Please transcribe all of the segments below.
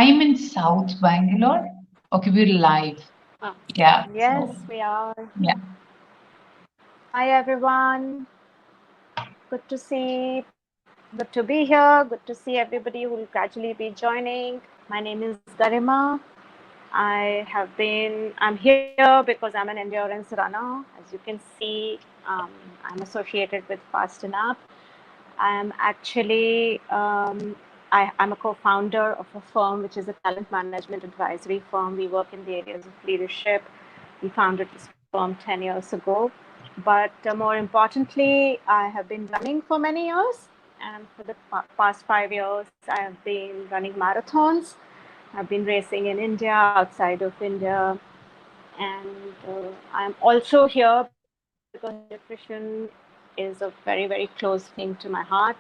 I'm in South Bangalore. Okay, we're live. Oh, Yeah. yes, So we are. yeah. Hi, everyone. Good to see, good to be here. Good to see everybody who will gradually be joining. My name is Garima. I'm here because I'm an endurance runner. As you can see, I'm associated with Fast&up. I'm actually, I'm a co-founder of a firm, which is a talent management advisory firm. We work in the areas of leadership. We founded this firm 10 years ago. But more importantly, I have been running for many years. And for the past 5 years, I have been running marathons. I've been racing in India, outside of India. And I'm also here because nutrition is a very, very close thing to my heart.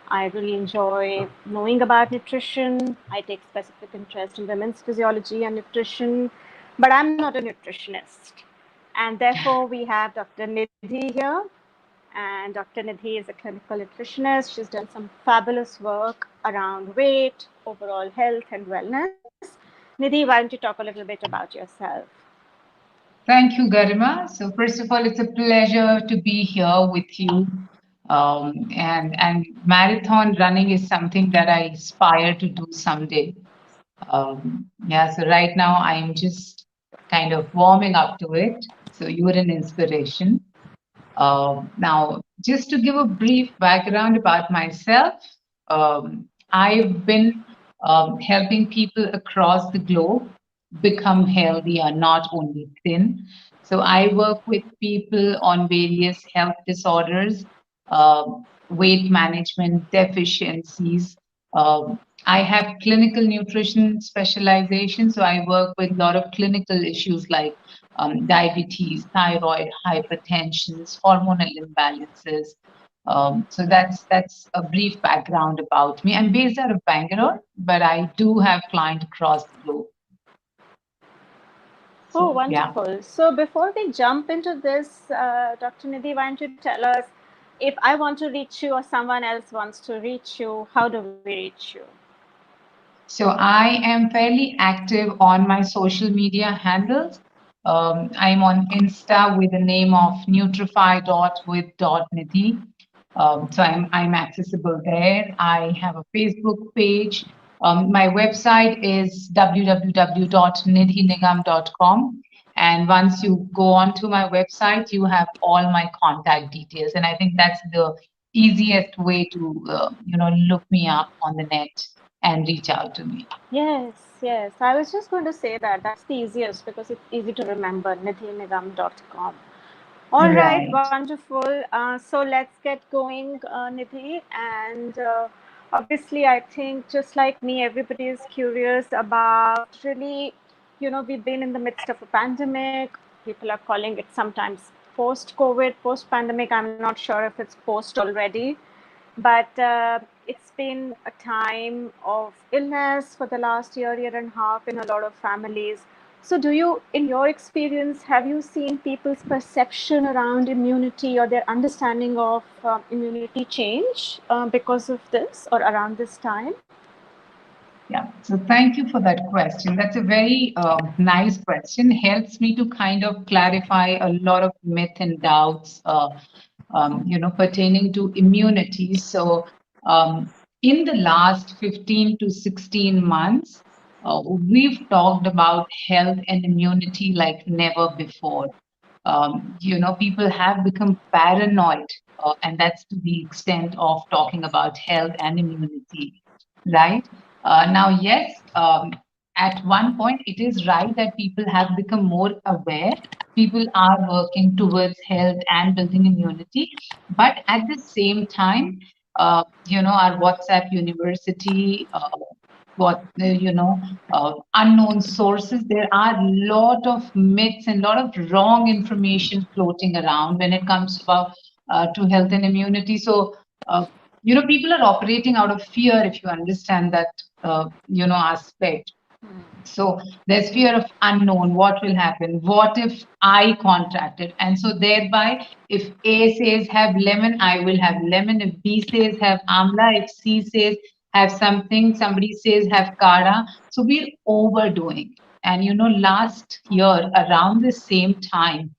I really enjoy knowing about nutrition. I take specific interest in women's physiology and nutrition, but I'm not a nutritionist. And therefore, we have Dr. Nidhi here. And Dr. Nidhi is a clinical nutritionist. She's done some fabulous work around weight, overall health, and wellness. Nidhi, why don't you talk a little bit about yourself? Thank you, Garima. So first of all, it's a pleasure to be here with you. And marathon running is something that I aspire to do someday. Yeah. So right now I am just kind of warming up to it. So you were an inspiration. Now, just to give a brief background about myself, I've been helping people across the globe become healthier, not only thin. So I work with people on various health disorders, uh, weight management deficiencies. Um, I have clinical nutrition specialization, so I work with a lot of clinical issues like diabetes, thyroid, hypertensions, hormonal imbalances. So that's a brief background about me. I'm based out of Bangalore, but I do have clients across the globe. Oh, So yeah. wonderful. So before we jump into this, Dr. Nidhi, why don't you tell us if I want to reach you or someone else wants to reach you, how do we reach you? So I am fairly active on my social media handles. I'm on Insta with the name of nutrify.with.nidhi. So I'm accessible there. I have a Facebook page. My website is www.nidhinigam.com. And once you go onto my website, you have all my contact details. And I think that's the easiest way to, look me up on the net and reach out to me. Yes, yes. I was just going to say that. That's the easiest because it's easy to remember, nidhinigam.com. All right, Right. wonderful. So let's get going, Nidhi. And obviously, I think just like me, everybody is curious about really, we've been in the midst of a pandemic. People are calling it sometimes post COVID, post pandemic. I'm not sure if it's post already, but it's been a time of illness for the last year, year and a half in a lot of families. So, do you, in your experience, have you seen people's perception around immunity or their understanding of immunity change because of this or around this time? Yeah. So thank you for that question. That's a very nice question. Helps me to kind of clarify a lot of myth and doubts, pertaining to immunity. So in the last 15 to 16 months, we've talked about health and immunity like never before. People have become paranoid, and that's to the extent of talking about health and immunity, right? Now, yes, at one point, it is right that people have become more aware. People are working towards health and building immunity. But at the same time, our WhatsApp University, unknown sources, there are a lot of myths and a lot of wrong information floating around when it comes about to health and immunity. So people are operating out of fear, if you understand that aspect. So there's fear of unknown. What will happen? What if I contracted? And so thereby, if A says have lemon, I will have lemon. If B says have amla, if C says have something, somebody says have kara. So we're overdoing. And last year around the same time,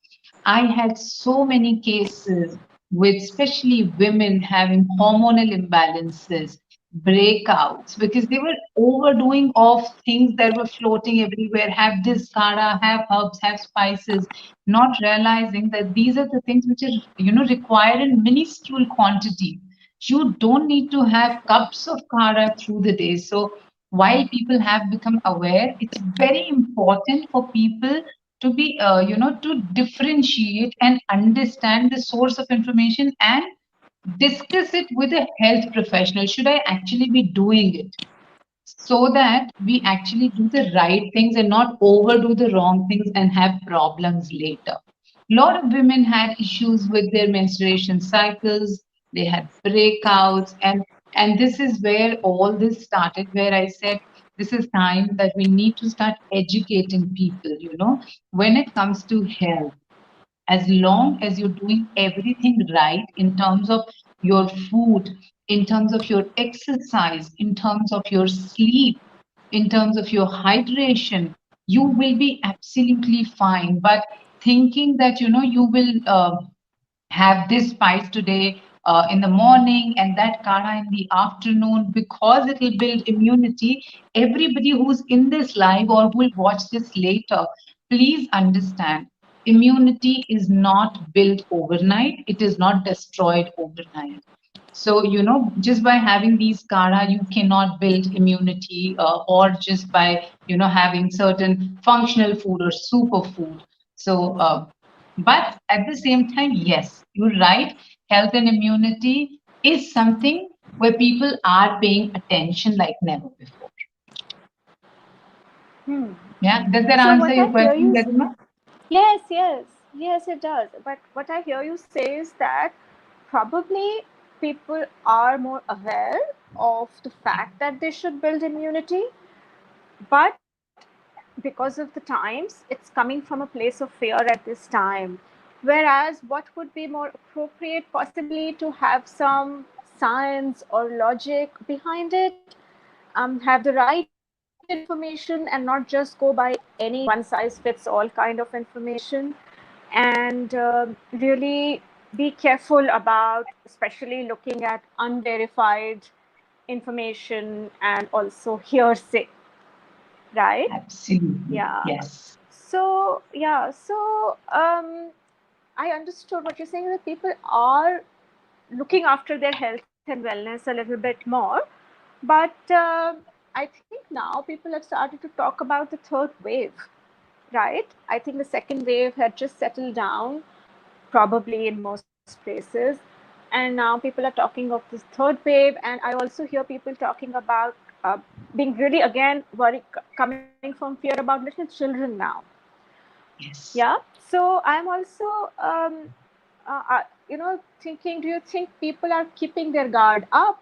I had so many cases with especially women having hormonal imbalances, breakouts, because they were overdoing of things that were floating everywhere. Have this kara, have herbs, have spices, not realizing that these are the things which are, required in minuscule quantity. You don't need to have cups of kara through the day. So while people have become aware, it's very important for people to be to differentiate and understand the source of information and discuss it with a health professional. Should I actually be doing it, so that we actually do the right things and not overdo the wrong things and have problems later? A lot of women had issues with their menstruation cycles, they had breakouts, and this is where all this started, where I said this is time that we need to start educating people, when it comes to health. As long as you're doing everything right in terms of your food, in terms of your exercise, in terms of your sleep, in terms of your hydration, you will be absolutely fine. But thinking that you will have this spice today in the morning and that kara in the afternoon because it will build immunity. Everybody who's in this live or who will watch this later, please understand, immunity is not built overnight, it is not destroyed overnight. So, just by having these kara, you cannot build immunity, or just by, having certain functional food or superfood. So, but at the same time, yes, you're right. Health and immunity is something where people are paying attention like never before. Hmm. Yeah, does that So answer what your I hear question, you, Garima? yes, yes, yes, it does. But what I hear you say is that probably people are more aware of the fact that they should build immunity, but because of the times, it's coming from a place of fear at this time. Whereas what would be more appropriate, possibly to have some science or logic behind it, have the right information and not just go by any one size fits all kind of information, and really be careful about especially looking at unverified information and also hearsay, right? Absolutely. Yeah. Yes. So I understood what you're saying, that people are looking after their health and wellness a little bit more. But I think now people have started to talk about the third wave, right? I think the second wave had just settled down, probably in most places. And now people are talking of this third wave. And I also hear people talking about being really, again, worried, coming from fear about little children now. Yeah. Yes. So I'm also, thinking, do you think people are keeping their guard up?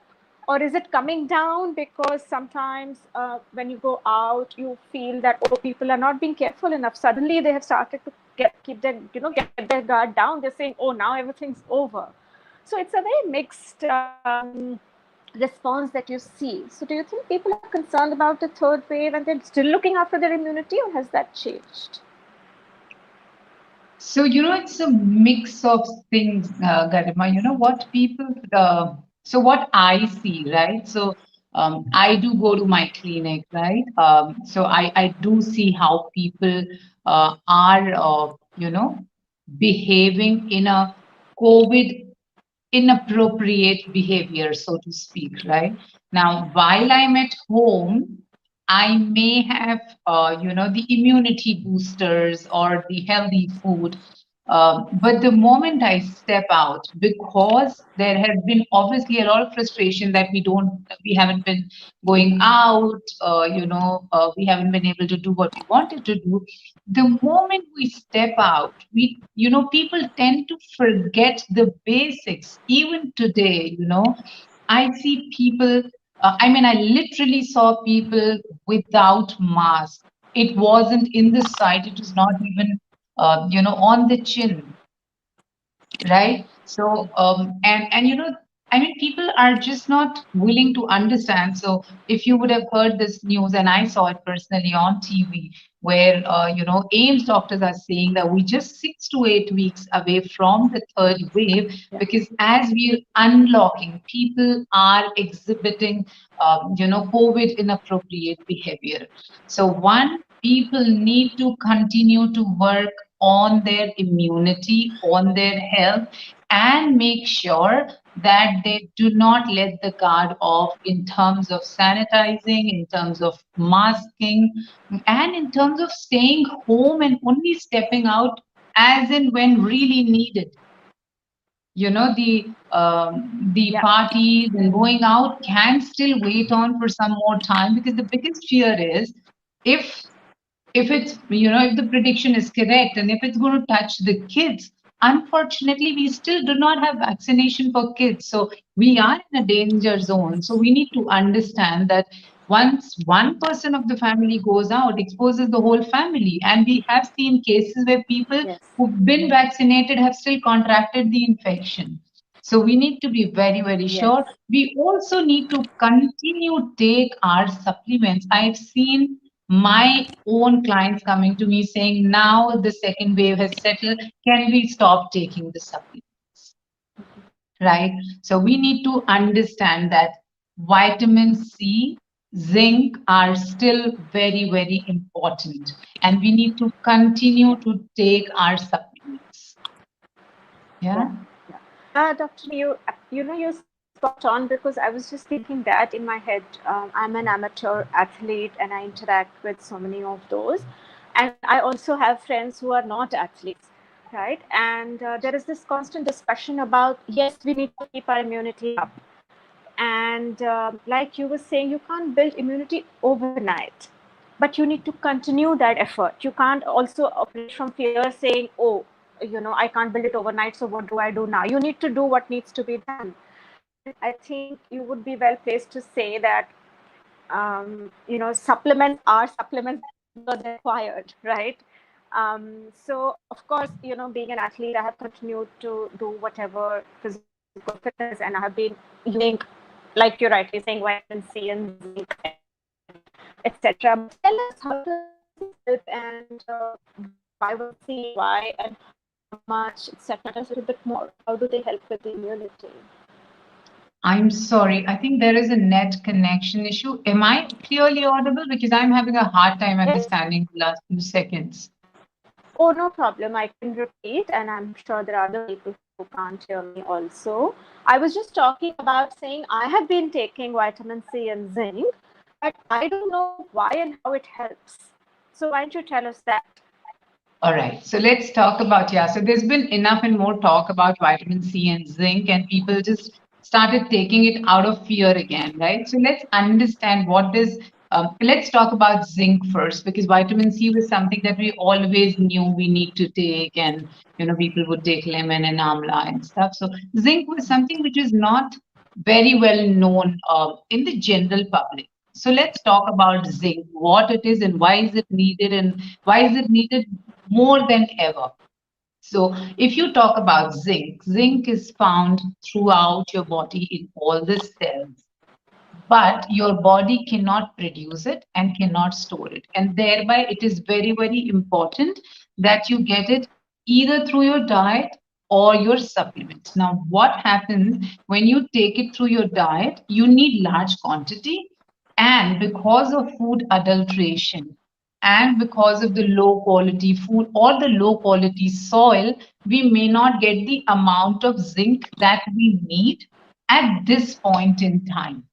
Or is it coming down because sometimes when you go out, you feel that, oh, people are not being careful enough. Suddenly they have started to get their guard down. They're saying, oh, now everything's over. So it's a very mixed response that you see. So do you think people are concerned about the third wave and they're still looking after their immunity, or has that changed? So, it's a mix of things, Garima. What people, so what I see, right? So, I do go to my clinic, right? So I do see how people are, behaving in a COVID inappropriate behavior, so to speak, right? Now, while I'm at home, I may have, the immunity boosters or the healthy food. But the moment I step out, because there has been obviously a lot of frustration that we haven't been going out, we haven't been able to do what we wanted to do. The moment we step out, people tend to forget the basics. Even today, I see people, I mean, I literally saw people without mask. It wasn't in the side, it was not even, on the chin, right? So, and I mean, people are just not willing to understand. So, if you would have heard this news, and I saw it personally on TV, where AIMS doctors are saying that we're just 6 to 8 weeks away from the third wave, Yeah. because as we're unlocking, people are exhibiting, COVID inappropriate behavior. So, one, people need to continue to work on their immunity, on their health, and make sure that they do not let the guard off in terms of sanitizing, in terms of masking, and in terms of staying home and only stepping out as and when really needed. The Yeah. parties and going out can still wait on for some more time, because the biggest fear is, if if the prediction is correct and if it's going to touch the kids, unfortunately we still do not have vaccination for kids, so we are in a danger zone. So we need to understand that once one person of the family goes out, exposes the whole family, and we have seen cases where people Yes. who've been vaccinated have still contracted the infection. So we need to be very, very Yes. sure. We also need to continue take our supplements. I've seen my own clients coming to me saying, now the second wave has settled, can we stop taking the supplements? Right? So we need to understand that vitamin C, zinc are still very, very important, and we need to continue to take our supplements. Yeah. Yeah. Yeah. Doctor, you're spot on, because I was just thinking that in my head. I'm an amateur athlete and I interact with so many of those. And I also have friends who are not athletes, right? And there is this constant discussion about, yes, we need to keep our immunity up. And like you were saying, you can't build immunity overnight, but you need to continue that effort. You can't also operate from fear saying, oh, I can't build it overnight, so what do I do now? You need to do what needs to be done. And I think you would be well placed to say that, supplements are supplements because they're required, right? So, of course, being an athlete, I have continued to do whatever physical fitness, and I have been using, like you're rightly saying, vitamin C and zinc, etc. But tell us, how does this help, and why vitamin C, why, and how much, etc. Tell us a little bit more. How do they help with the immunity? I'm sorry. I think there is a net connection issue. Am I clearly audible? Because I'm having a hard time Yes. understanding the last few seconds. Oh, no problem. I can repeat, and I'm sure there are other people who can't hear me also. I was just talking about saying I have been taking vitamin C and zinc, but I don't know why and how it helps. So why don't you tell us that? All right, so let's talk about, yeah. So there's been enough and more talk about vitamin C and zinc, and people just started taking it out of fear again, right? So let's understand what this. Let's talk about zinc first, because vitamin C was something that we always knew we need to take, and people would take lemon and amla and stuff. So zinc was something which is not very well known in the general public. So let's talk about zinc, what it is and why is it needed, and why is it needed more than ever. So, if you talk about zinc, zinc is found throughout your body in all the cells, but your body cannot produce it and cannot store it. And thereby, it is very, very important that you get it either through your diet or your supplements. Now, what happens when you take it through your diet? You need large quantity, and because of food adulteration, and because of the low quality food or the low quality soil, we may not get the amount of zinc that we need at this point in time,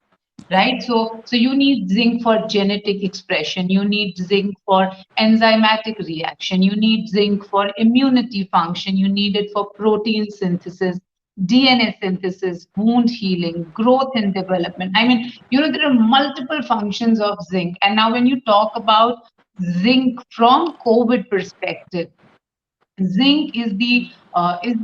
right? So you need zinc for genetic expression, you need zinc for enzymatic reaction, you need zinc for immunity function, you need it for protein synthesis, DNA synthesis, wound healing, growth and development. I mean, there are multiple functions of zinc. And now when you talk about zinc from COVID perspective, zinc is the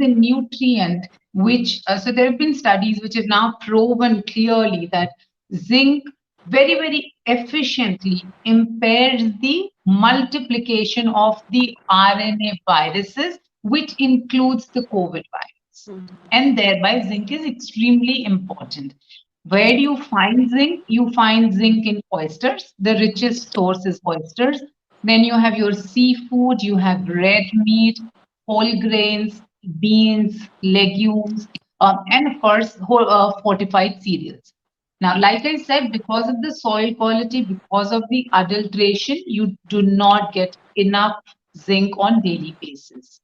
nutrient which, so there have been studies which have now proven clearly that zinc very, very efficiently impairs the multiplication of the RNA viruses, which includes the COVID virus. And thereby, zinc is extremely important. Where do you find zinc? You find zinc in oysters. The richest source is oysters. Then you have your seafood, you have red meat, whole grains, beans, legumes, and of course, fortified cereals. Now, like I said, because of the soil quality, because of the adulteration, you do not get enough zinc on daily basis.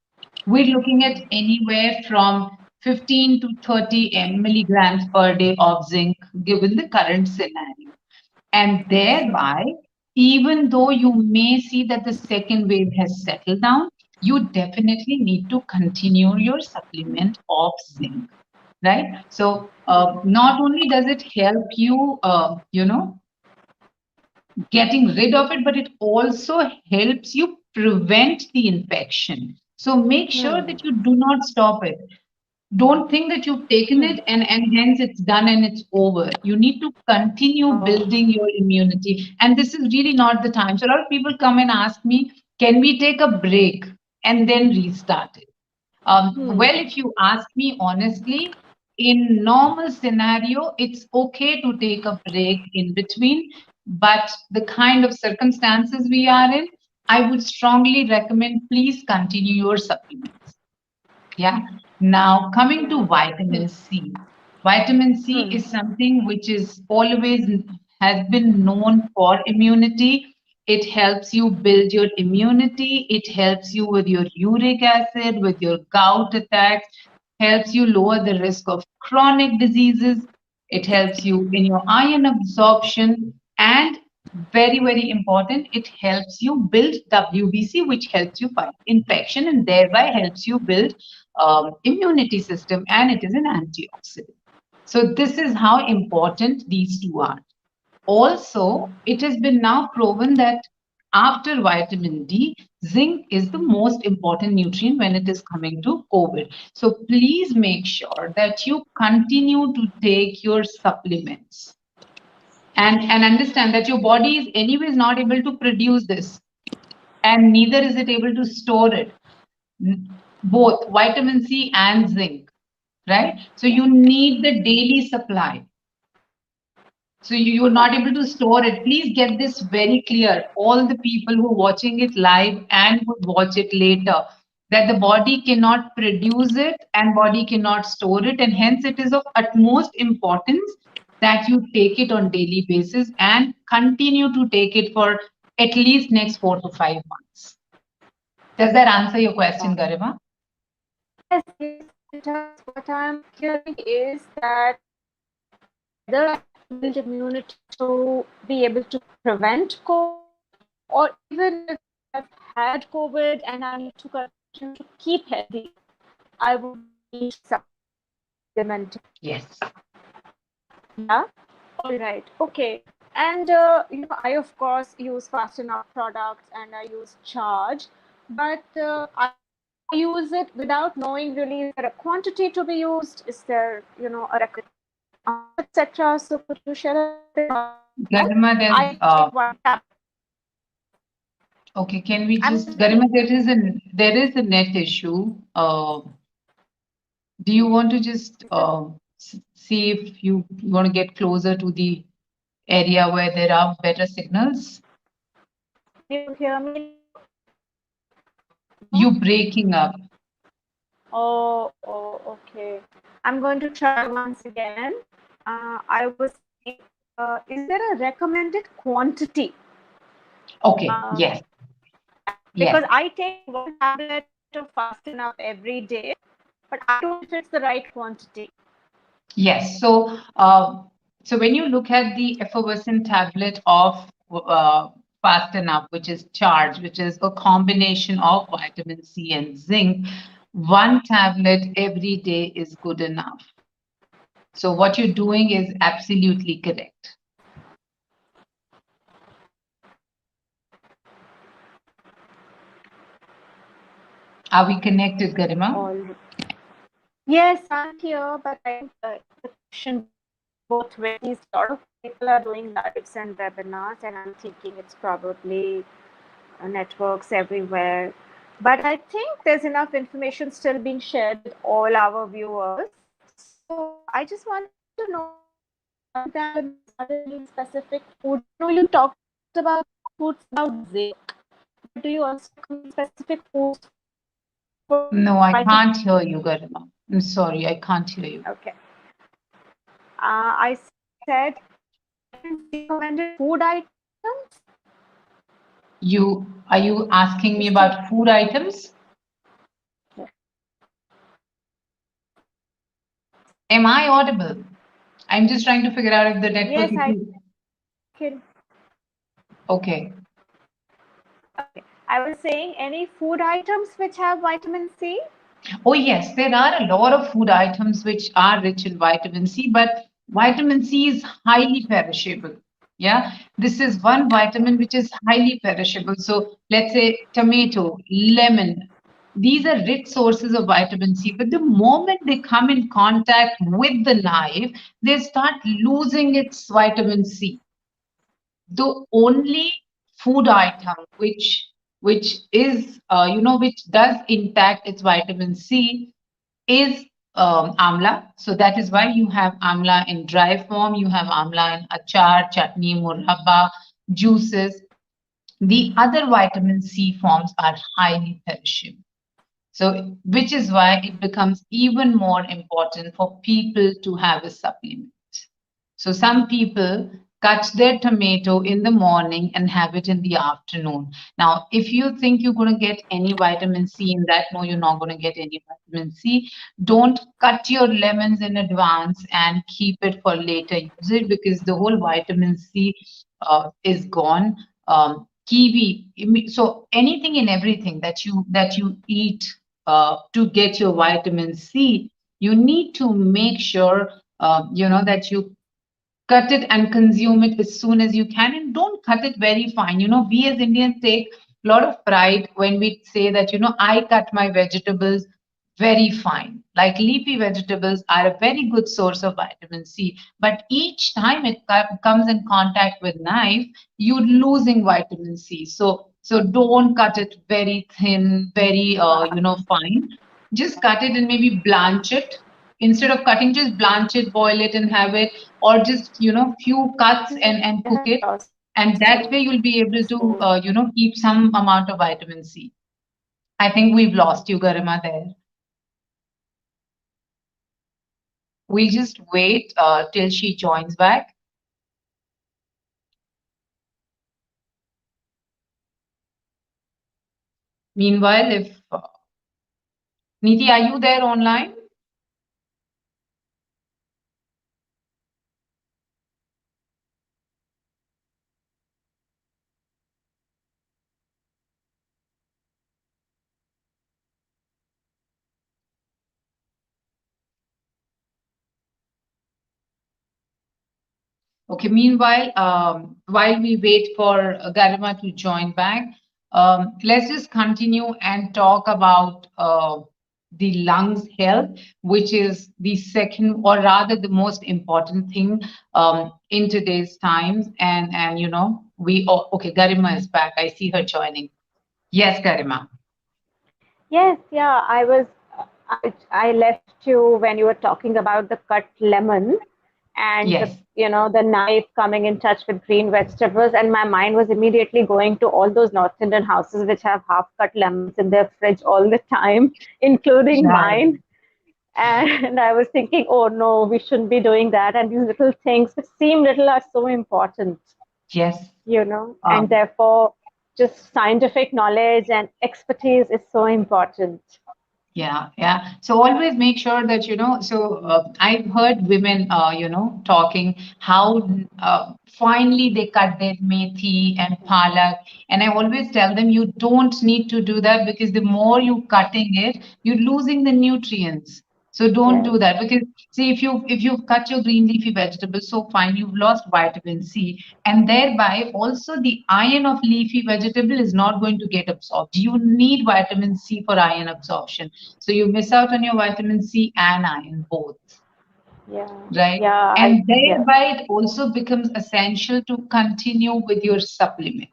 We're looking at anywhere from 15 to 30 milligrams per day of zinc given the current scenario. And thereby, even though you may see that the second wave has settled down, you definitely need to continue your supplement of zinc, right? So not only does it help you, getting rid of it, but it also helps you prevent the infection. So make sure that you do not stop it. Don't think that you've taken it and hence it's done and it's over. You need to continue building your immunity. And this is really not the time. So a lot of people come and ask me, can we take a break and then restart it? Well, if you ask me honestly, in normal scenario, it's okay to take a break in between, but the kind of circumstances we are in, I would strongly recommend please continue your supplements. Yeah. Now, coming to vitamin C. Vitamin C is something which is always has been known for immunity. It helps you build your immunity. It helps you with your uric acid, with your gout attacks, helps you lower the risk of chronic diseases. It helps you in your iron absorption. And very, very important, it helps you build WBC, which helps you fight infection and thereby helps you build immunity system, and it is an antioxidant. So this is how important these two are. Also, it has been now proven that after vitamin D, zinc is the most important nutrient when it is coming to COVID. So please make sure that you continue to take your supplements and understand that your body is anyways not able to produce this and neither is it able to store it, both vitamin C and zinc, right? So you need the daily supply. So you're not able to store it. Please get this very clear. All the people who are watching it live and would watch it later, that the body cannot produce it and body cannot store it. And hence it is of utmost importance that you take it on daily basis and continue to take it for at least next 4 to 5 months. Does that answer your question, Garima? Yes, yes, it does. What I'm hearing is that either I have to build immunity to be able to prevent COVID, or even if I've had COVID and I need to continue to keep healthy, I would need supplementing. Yes. Yeah. All right. Okay. And I of course use Fast&up products and I use Charge, but I use it without knowing really is there a quantity to be used, is there a recommended etc. So could you share a bit about that? Garima, I there's take one tab. okay, can we just Garima, there is a net issue. Do you want to just see if you want to get closer to the area where there are better signals? Can you hear me? You breaking up. Oh, okay. I'm going to try once again. I was saying, is there a recommended quantity? Okay, yes. Because Yes. I take one tablet of Fast&up every day, but I don't know if it's the right quantity. Yes. So, so when you look at the effervescent tablet of Fast&up, which is Charge, which is a combination of vitamin C and zinc, one tablet every day is good enough. So what you're doing is absolutely correct. Are we connected, Garima? Yes, I'm here, but I think the question both ways. A lot of people are doing lives and webinars, and I'm thinking it's probably networks everywhere. But I think there's enough information still being shared with all our viewers. So I just wanted to know, other than the necessarily specific foods, I know you talked about foods about zinc, but do you also consume specific foods for No, I vitamin can't C? hear you, Garima. I'm sorry, I can't hear you. Okay. I said vitamin C recommended food items. Are you asking You me still, about food items? Am I audible? I'm just trying to figure out if the network yes, I is can. okay. Okay. I was saying any food items which have vitamin C. Oh, yes, there are a lot of food items which are rich in vitamin C, but vitamin C is highly perishable. Yeah, this is one vitamin which is highly perishable. So let's say tomato, lemon, these are rich sources of vitamin C, but the moment they come in contact with the knife, they start losing its vitamin C. The only food item which is which does intact its vitamin C is amla. So that is why you have amla in dry form, you have amla in achar, chutney, murabba, juices. The other vitamin C forms are highly perishable. So, which is why it becomes even more important for people to have a supplement. So some people cut their tomato in the morning and have it in the afternoon. Now, if you think you're going to get any vitamin C in that, no, you're not going to get any vitamin C. Don't cut your lemons in advance and keep it for later usage because the whole vitamin C is gone. Kiwi, so anything and everything that you eat to get your vitamin C, you need to make sure that you cut it and consume it as soon as you can, and don't cut it very fine. We as Indians take a lot of pride when we say that I cut my vegetables very fine. Like leafy vegetables are a very good source of vitamin C, but each time it comes in contact with knife, you're losing vitamin C. So don't cut it very thin, very fine. Just cut it and maybe blanch it. Instead of cutting, just blanch it, boil it and have it, or just few cuts and cook it, and that way you'll be able to keep some amount of vitamin C. I think we've lost you, Garima, there. We'll just wait till she joins back. Meanwhile, if Nidhi, are you there online? Okay, meanwhile, while we wait for Garima to join back, let's just continue and talk about the lungs health, which is the second, or rather the most important thing in today's times. And okay, Garima is back. I see her joining. Yes, Garima. Yes, yeah, I left you when you were talking about the cut lemon and Yes. the knife coming in touch with green vegetables, and my mind was immediately going to all those North Indian houses which have half cut lemons in their fridge all the time, including Right. mine. And I was thinking, oh no, we shouldn't be doing that. And these little things which seem little are so important, Yes. and therefore just scientific knowledge and expertise is so important. Yeah, yeah. So always make sure that, I've heard women, talking how finely they cut their methi and palak. And I always tell them you don't need to do that because the more you cutting it, you're losing the nutrients. So don't Yes. do that because see if you've cut your green leafy vegetables, so fine, you've lost vitamin C, and thereby also the iron of leafy vegetable is not going to get absorbed. You need vitamin C for iron absorption. So you miss out on your vitamin C and iron both, Yeah. right? Yeah. And Yes. thereby it also becomes essential to continue with your supplement.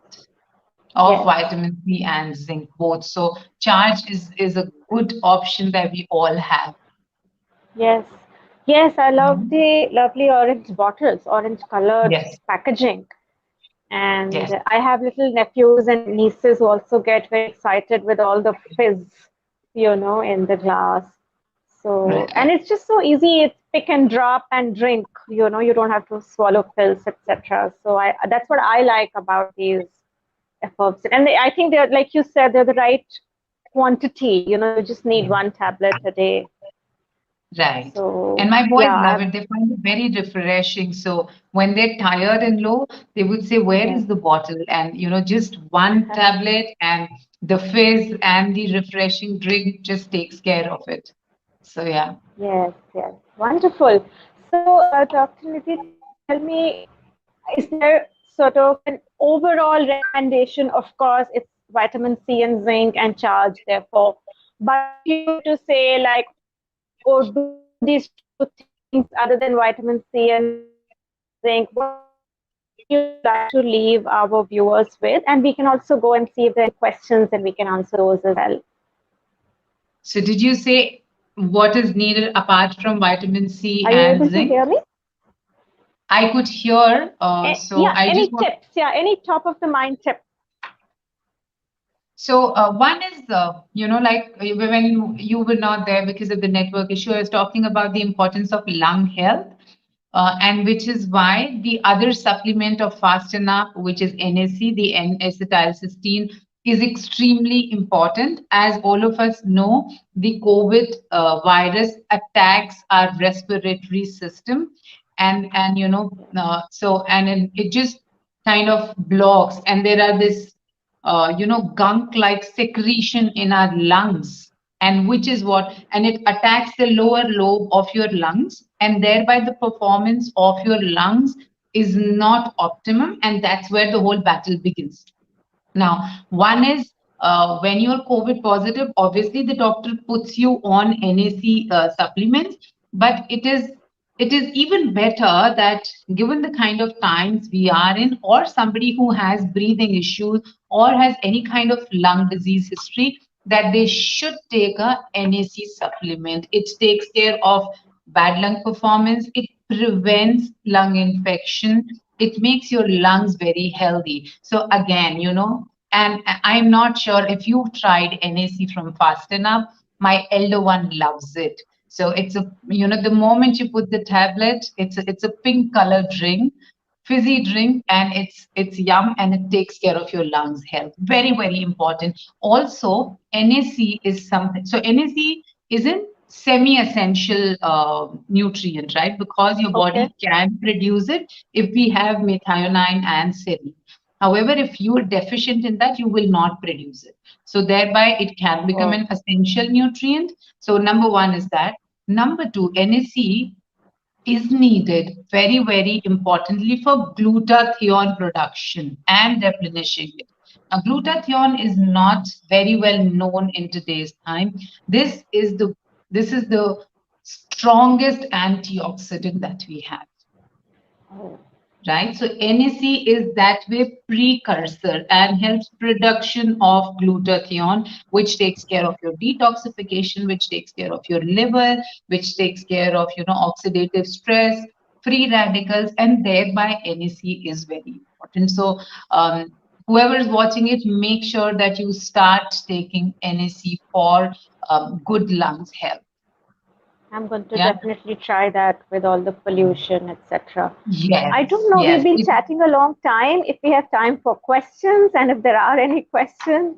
of Yes. vitamin C and zinc both. So charge is a good option that we all have. Yes. Yes, I love Mhm. the lovely orange bottles, orange colored Yes, packaging. And yes, I have little nephews and nieces who also get very excited with all the fizz, in the glass. So, and right. it's just so easy. It's pick and drop and drink. You don't have to swallow pills, etc. So that's what I like about these efforts. And I think they're, like you said, they're the right quantity. You just need one tablet a day. Right. And So my boys yeah, love it. They find it very refreshing. So when they're tired and low, they would say, "Where yes, is the bottle?" And just one tablet and the fizz and the refreshing drink just takes care of it. So yeah. yes, yes, wonderful. So, Dr. Nidhi, tell me, is there sort of an overall recommendation? Of course, it's vitamin C and zinc and charge, therefore. But if you were to say, like, oh, do these two things other than vitamin C and zinc, what would you like to leave our viewers with? And we can also go and see if there are any questions and we can answer those as well. So did you say what is needed apart from vitamin C Are you and able to hear zinc? me? I could hear. So Yeah, I any just want. tips? Yeah, any top of the mind tips? So one is, like when you were not there because of the network issue, I was talking about the importance of lung health, and which is why the other supplement of Fast and Up, which is NAC, the N-acetylcysteine, is extremely important. As all of us know, the COVID virus attacks our respiratory system, and so it just kind of blocks, and there are this gunk like secretion in our lungs, and which is what, and it attacks the lower lobe of your lungs, and thereby the performance of your lungs is not optimum, and that's where the whole battle begins. Now, one is when you're COVID positive, obviously the doctor puts you on NAC supplements, but it is even better that given the kind of times we are in, or somebody who has breathing issues or has any kind of lung disease history, that they should take a NAC supplement. It takes care of bad lung performance. It prevents lung infection. It makes your lungs very healthy. So again, and I'm not sure if you've tried NAC from Fast Enough. My elder one loves it. So it's the moment you put the tablet, it's a pink color drink, fizzy drink, and it's yum, and it takes care of your lungs health. Very, very important. Also, NAC is something. So NAC is a semi-essential nutrient, right? Because your Okay. body can produce it if we have methionine and serine. However, if you are deficient in that, you will not produce it. So thereby, it can become Oh, an essential nutrient. So number one is that. Number two, NAC is needed very, very importantly for glutathione production and replenishing it. Now, glutathione is not very well known in today's time. This is the strongest antioxidant that we have, oh, right? So NAC is that way precursor and helps production of glutathione, which takes care of your detoxification, which takes care of your liver, which takes care of oxidative stress, free radicals, and thereby NAC is very important. So whoever is watching it, make sure that you start taking NAC for good lungs health. I'm going to Yeah. definitely try that with all the pollution, etc. I don't Yes. know. We've Yes. been chatting a long time. If we have time for questions, and if there are any questions,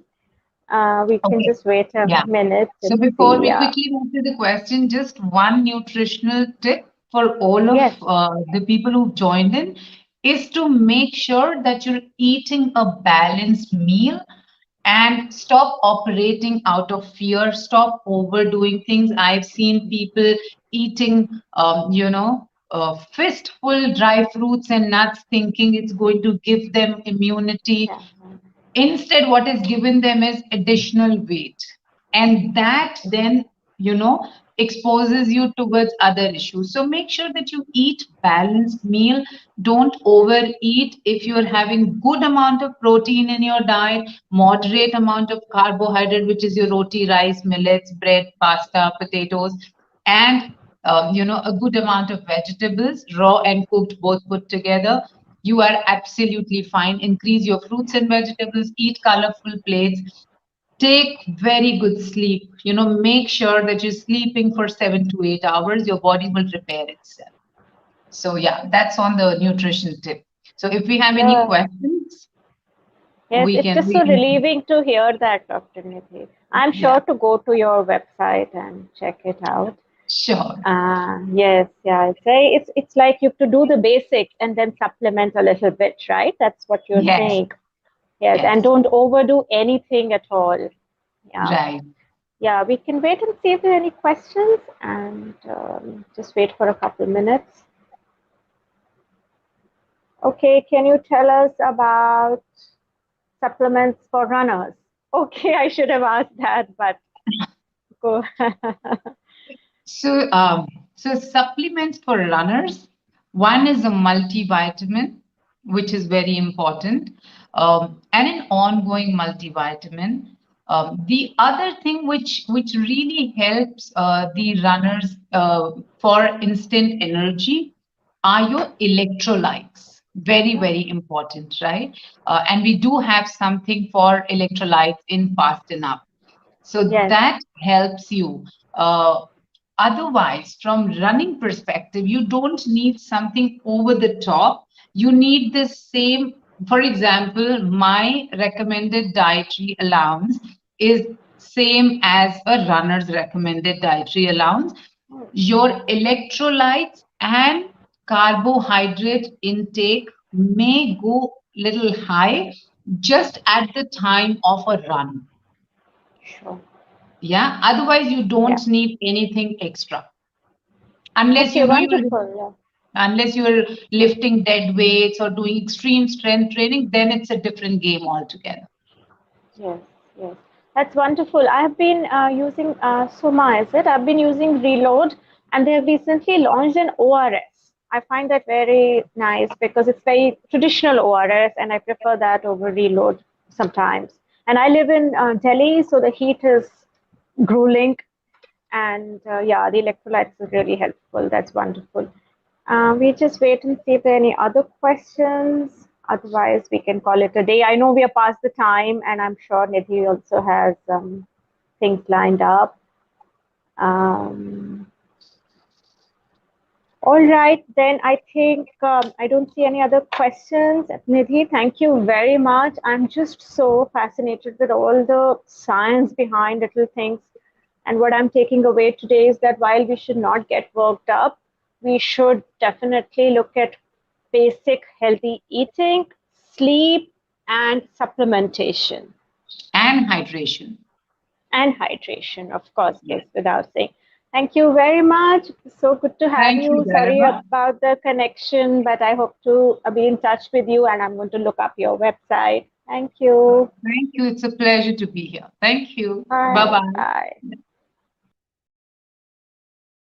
we can Okay. just wait a Yeah. minute So and before see. we Yeah. quickly move to the question, just one nutritional tip for all of Yes. the people who've joined in is to make sure that you're eating a balanced meal and stop operating out of fear, stop overdoing things. I've seen people eating, fistful dry fruits and nuts thinking it's going to give them immunity. Yeah. Instead, what is given them is additional weight. And that then, you know, exposes you towards other issues. So make sure that you eat balanced meal. Don't overeat. If you're having good amount of protein in your diet, moderate amount of carbohydrate, which is your roti, rice, millets, bread, pasta, potatoes, and a good amount of vegetables, raw and cooked, both put together, you are absolutely fine. Increase your fruits and vegetables, eat colorful plates, take very good sleep. Make sure that you're sleeping for 7 to 8 hours. Your body will repair itself. So yeah, that's on the nutrition tip. So if we have any Yeah. questions, Yes, we it's can just we so can relieving to hear that, Dr. Nidhi. I'm yeah, sure to go to your website and check it out. sure. Yes, yeah, it's like you have to do the basic and then supplement a little bit, right? That's what you're Yes, saying. Yes, and yes, don't overdo anything at all. Yeah, right. yeah. We can wait and see if there are any questions, and just wait for a couple minutes. Okay, can you tell us about supplements for runners? Okay, I should have asked that, but go. So supplements for runners. One is a multivitamin, which is very important, and an ongoing multivitamin. The other thing which really helps the runners for instant energy are your electrolytes. Very, very important, right? And we do have something for electrolytes in Fast&up. So Yes, that helps you. Uh, Otherwise, from running perspective, you don't need something over the top. You need the same. For example, my recommended dietary allowance is same as a runner's recommended dietary allowance. Your electrolytes and carbohydrate intake may go little high just at the time of a run. sure. Yeah, otherwise you Yeah. don't need anything extra unless Okay, you know you're wonderful. Yeah. unless you're lifting dead weights or doing extreme strength training, then it's a different game altogether. Yes, yes. That's wonderful. I have been using Soma, is it? I've been using Reload, and they have recently launched an ORS. I find that very nice because it's very traditional ORS, and I prefer that over Reload sometimes. And I live in Delhi, so the heat is grueling, and yeah, the electrolytes is really helpful. That's wonderful. We just wait and see if there are any other questions. Otherwise, we can call it a day. I know we are past the time, and I'm sure Nidhi also has things lined up. Um, all right, then I think I don't see any other questions. Nidhi, thank you very much. I'm just so fascinated with all the science behind little things. And what I'm taking away today is that while we should not get worked up, we should definitely look at basic healthy eating, sleep, and supplementation. And hydration. And hydration, of course, Yes. goes without saying. Thank you very much. So good to have Thank you, you. Sorry Garima. about the connection, but I hope to be in touch with you, and I'm going to look up your website. Thank you. Thank you. It's a pleasure to be here. Thank you. Bye Bye. bye. Bye.